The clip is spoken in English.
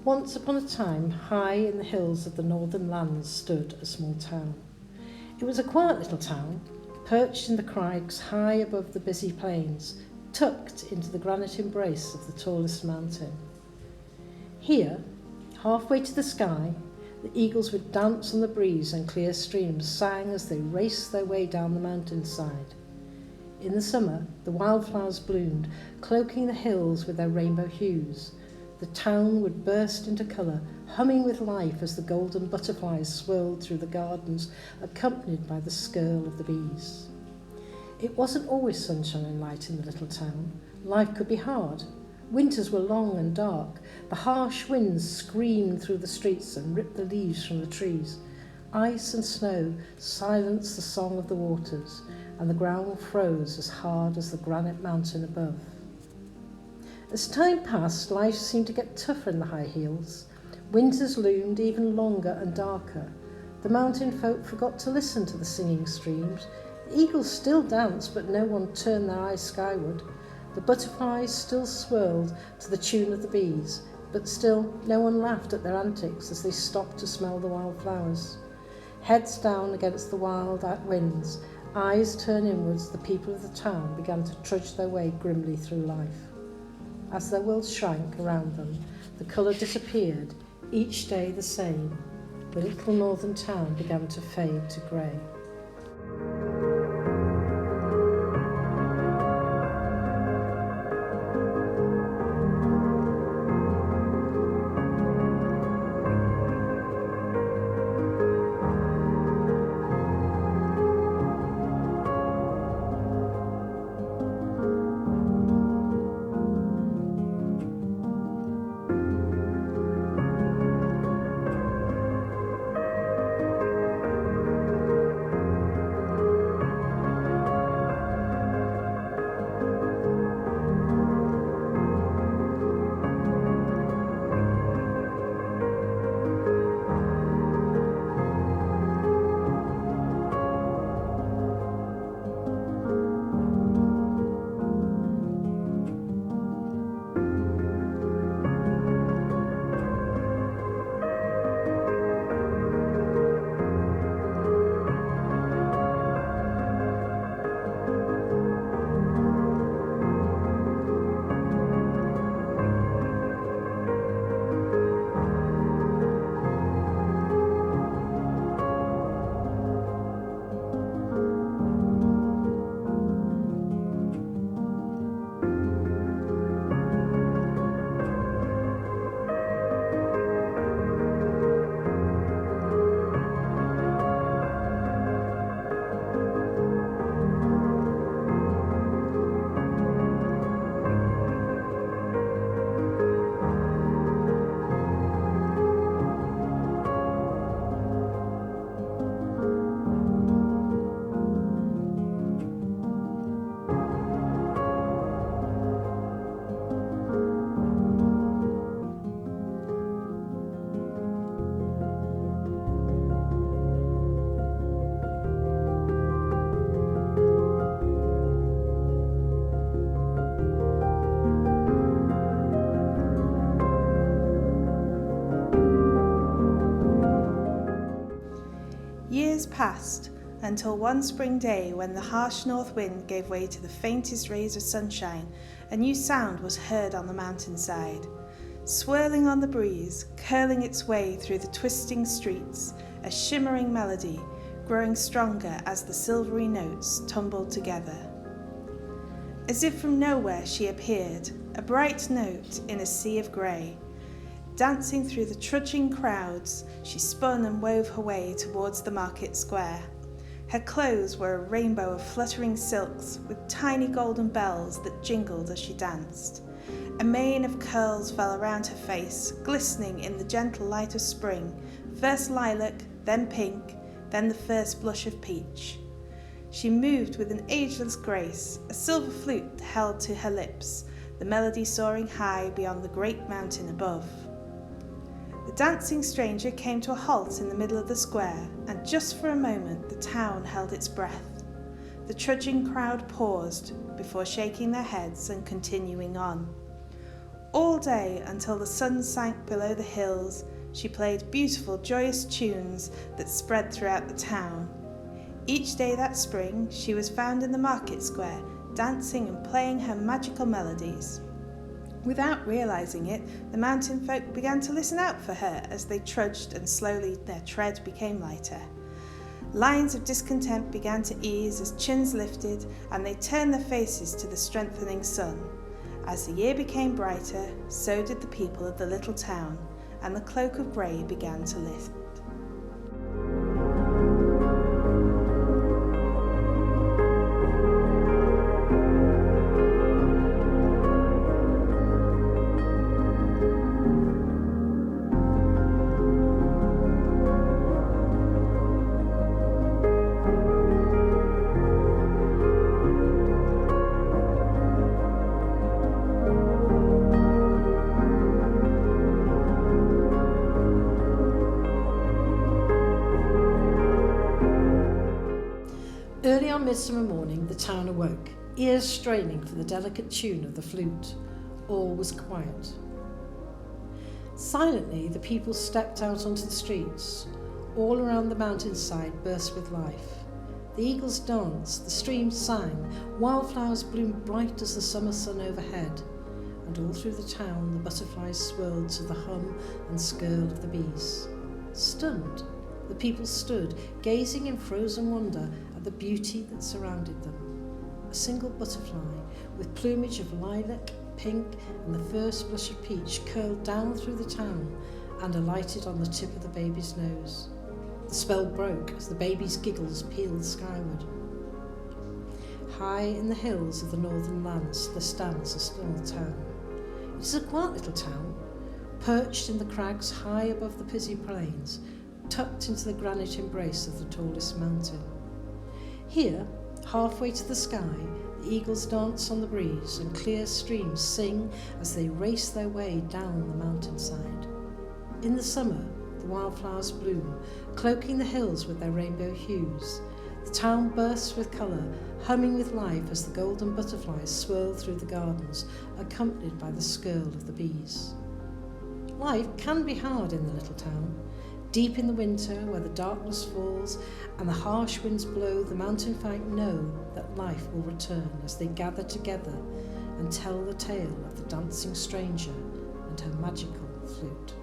Once upon a time, high in the hills of the northern lands stood a small town. It was a quiet little town, perched in the crags high above the busy plains, tucked into the granite embrace of the tallest mountain. Here, halfway to the sky, the eagles would dance on the breeze and clear streams sang as they raced their way down the mountainside. In the summer, the wildflowers bloomed, cloaking the hills with their rainbow hues. The town would burst into colour, humming with life as the golden butterflies swirled through the gardens, accompanied by the skirl of the bees. It wasn't always sunshine and light in the little town. Life could be hard. Winters were long and dark. The harsh winds screamed through the streets and ripped the leaves from the trees. Ice and snow silenced the song of the waters, and the ground froze as hard as the granite mountain above. As time passed, life seemed to get tougher in the high hills. Winters loomed even longer and darker. The mountain folk forgot to listen to the singing streams. The eagles still danced, but no one turned their eyes skyward. The butterflies still swirled to the tune of the bees, but still no one laughed at their antics as they stopped to smell the wild flowers. Heads down against the wild winds, eyes turned inwards, the people of the town began to trudge their way grimly through life. As their world shrank around them, the colour disappeared, each day the same. The little northern town began to fade to grey. Years passed until one spring day, when the harsh north wind gave way to the faintest rays of sunshine, a new sound was heard on the mountainside. Swirling on the breeze, curling its way through the twisting streets, a shimmering melody, growing stronger as the silvery notes tumbled together. As if from nowhere she appeared, a bright note in a sea of grey. Dancing through the trudging crowds, she spun and wove her way towards the market square. Her clothes were a rainbow of fluttering silks with tiny golden bells that jingled as she danced. A mane of curls fell around her face, glistening in the gentle light of spring, first lilac, then pink, then the first blush of peach. She moved with an ageless grace, a silver flute held to her lips, the melody soaring high beyond the great mountain above. The dancing stranger came to a halt in the middle of the square, and just for a moment the town held its breath. The trudging crowd paused before shaking their heads and continuing on. All day until the sun sank below the hills, she played beautiful, joyous tunes that spread throughout the town. Each day that spring, she was found in the market square, dancing and playing her magical melodies. Without realizing it, the mountain folk began to listen out for her as they trudged, and slowly their tread became lighter. Lines of discontent began to ease as chins lifted, and they turned their faces to the strengthening sun. As the year became brighter, so did the people of the little town, and the cloak of grey began to lift. Early on midsummer morning, the town awoke, ears straining for the delicate tune of the flute. All was quiet. Silently, the people stepped out onto the streets. All around the mountainside burst with life. The eagles danced, the streams sang, wildflowers bloomed bright as the summer sun overhead, and all through the town the butterflies swirled to the hum and skirl of the bees. Stunned, the people stood, gazing in frozen wonder at the beauty that surrounded them. A single butterfly, with plumage of lilac, pink, and the first blush of peach, curled down through the town and alighted on the tip of the baby's nose. The spell broke as the baby's giggles pealed skyward. High in the hills of the northern lands there stands a small town. It is a quiet little town, perched in the crags high above the busy plains, tucked into the granite embrace of the tallest mountain. Here, halfway to the sky, the eagles dance on the breeze and clear streams sing as they race their way down the mountainside. In the summer, the wildflowers bloom, cloaking the hills with their rainbow hues. The town bursts with colour, humming with life as the golden butterflies swirl through the gardens, accompanied by the skirl of the bees. Life can be hard in the little town. Deep in the winter, where the darkness falls and the harsh winds blow, the mountain folk know that life will return as they gather together and tell the tale of the dancing stranger and her magical flute.